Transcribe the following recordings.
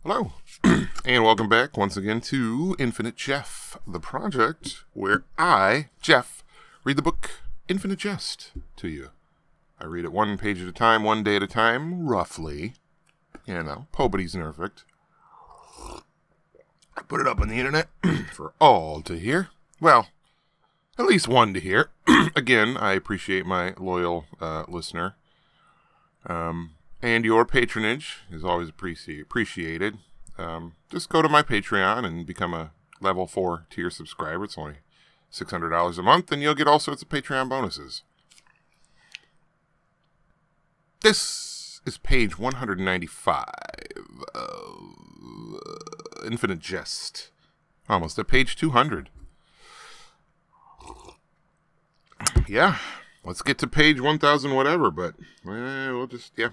Hello, and welcome back once again to Infinite Jeff, the project where I, Jeff, read the book Infinite Jest to you. I read it one page at a time, one day at a time, roughly. You know, nobody's perfect. I put it up on the internet for all to hear. Well, at least one to hear. Again, I appreciate my loyal listener. And your patronage is always appreciated. Just go to my Patreon and become a level 4 tier subscriber. It's only $600 a month, and you'll get all sorts of Patreon bonuses. This is page 195 of Infinite Jest. Almost at page 200. Yeah, let's get to page 1000 whatever, but we'll just, yeah.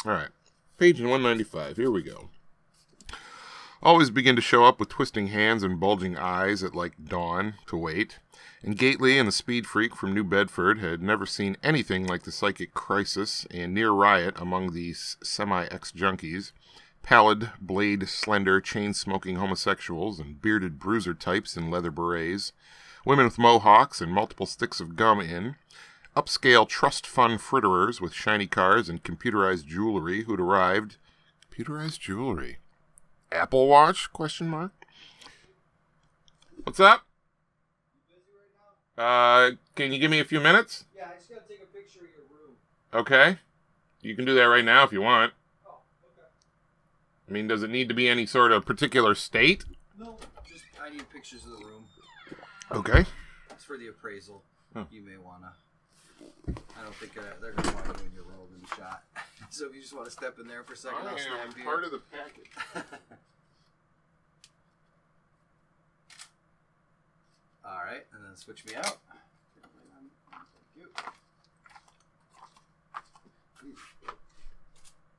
Alright, page 195, here we go. Always begin to show up with twisting hands and bulging eyes at like dawn to wait. And Gately and the speed freak from New Bedford had never seen anything like the psychic crisis and near riot among these semi-ex-junkies. Pallid, blade, slender, chain-smoking homosexuals and bearded bruiser types in leather berets. Women with mohawks and multiple sticks of gum in. Upscale trust fund fritterers with shiny cars and computerized jewelry who'd arrived. Computerized jewelry? Apple Watch? Question mark. What's up? Can you give me a few minutes? Yeah, I just gotta take a picture of your room. Okay. You can do that right now if you want. Oh, okay. I mean, does it need to be any sort of particular state? No, just I need pictures of the room. Okay. It's for the appraisal. Oh. You may wanna. I don't think they're gonna want you in your robe in the shot. So if you just want to step in there for a second, I'll stand here. part of the package. All right, and then switch me out. Thank you.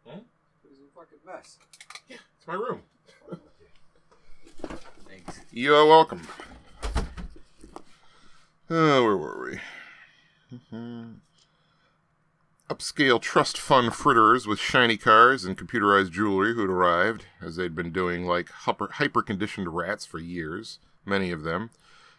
Hmm? It's a fucking mess. Yeah, it's my room. Thanks. You are welcome. Where were we? Upscale trust fund fritterers with shiny cars and computerized jewelry who'd arrived, as they'd been doing like hyper-conditioned rats for years, many of them,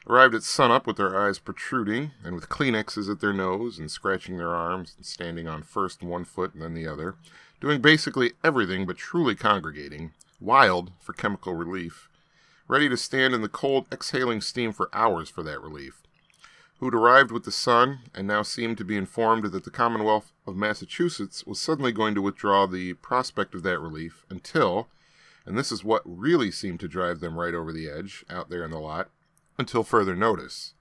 arrived at sunup with their eyes protruding, and with Kleenexes at their nose, and scratching their arms, and standing on first one foot and then the other, doing basically everything but truly congregating, wild for chemical relief, ready to stand in the cold, exhaling steam for hours for that relief, who'd arrived with the sun, and now seemed to be informed that the Commonwealth of Massachusetts was suddenly going to withdraw the prospect of that relief until, and this is what really seemed to drive them right over the edge, out there in the lot, until further notice.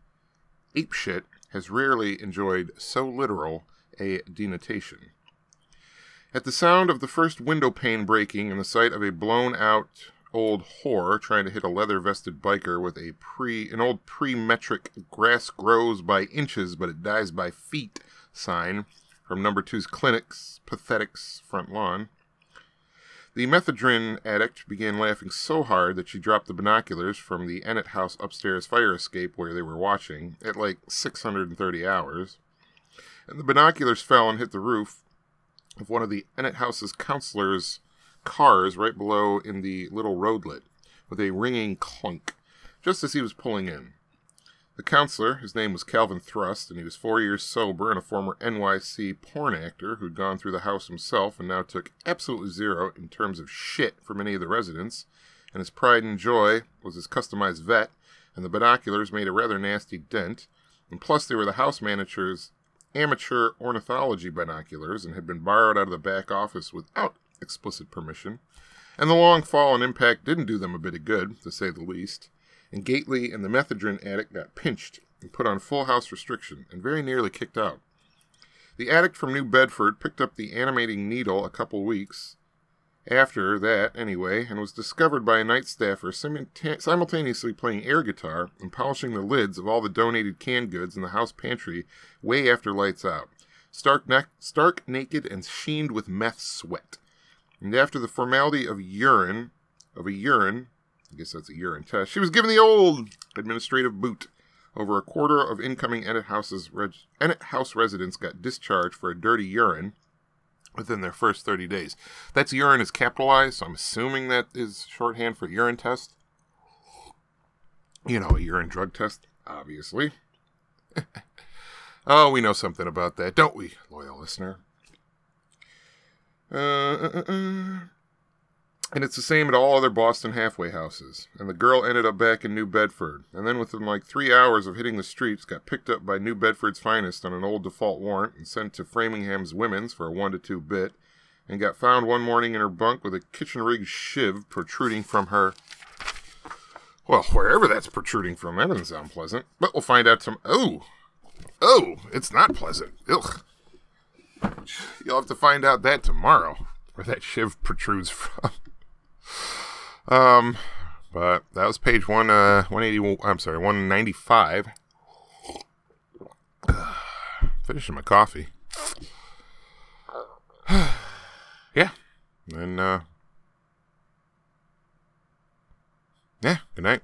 Apeshit has rarely enjoyed so literal a denotation. At the sound of the first window pane breaking and the sight of a blown-out old whore trying to hit a leather-vested biker with an old pre-metric grass grows by inches but it dies by feet sign from number 2's clinic's Pathetics front lawn, the methadone addict began laughing so hard that she dropped the binoculars from the Ennett House upstairs fire escape where they were watching at like 630 hours, and the binoculars fell and hit the roof of one of the Ennett House's counselors' cars right below in the little roadlet, with a ringing clunk, just as he was pulling in. The counselor, his name was Calvin Thrust, and he was 4 years sober and a former NYC porn actor who'd gone through the house himself and now took absolutely zero in terms of shit from any of the residents, and his pride and joy was his customized vet, and the binoculars made a rather nasty dent, and plus they were the house manager's amateur ornithology binoculars and had been borrowed out of the back office without explicit permission, and the long fall and impact didn't do them a bit of good, to say the least, and Gately and the methadone addict got pinched and put on full house restriction and very nearly kicked out. The addict from New Bedford picked up the animating needle a couple weeks after that, anyway, and was discovered by a night staffer simultaneously playing air guitar and polishing the lids of all the donated canned goods in the house pantry way after lights out, stark naked and sheened with meth sweat. And after the formality of a urine, I guess that's a urine test, she was given the old administrative boot. Over a quarter of incoming Ennett House residents got discharged for a dirty urine, within their first 30 days. That's urine is capitalized, so I'm assuming that is shorthand for urine test. You know, a urine drug test, obviously. Oh, we know something about that, don't we, loyal listener? And it's the same at all other Boston halfway houses. And the girl ended up back in New Bedford. And then within like 3 hours of hitting the streets, got picked up by New Bedford's finest on an old default warrant and sent to Framingham's Women's for a 1 to 2 bit. And got found one morning in her bunk with a kitchen-rigged shiv protruding from her... Well, wherever that's protruding from, that doesn't sound pleasant. But we'll find out Oh, it's not pleasant. Ugh. You'll have to find out that tomorrow, where that shiv protrudes from. But that was page 195. Finishing my coffee. Yeah. And, yeah, good night.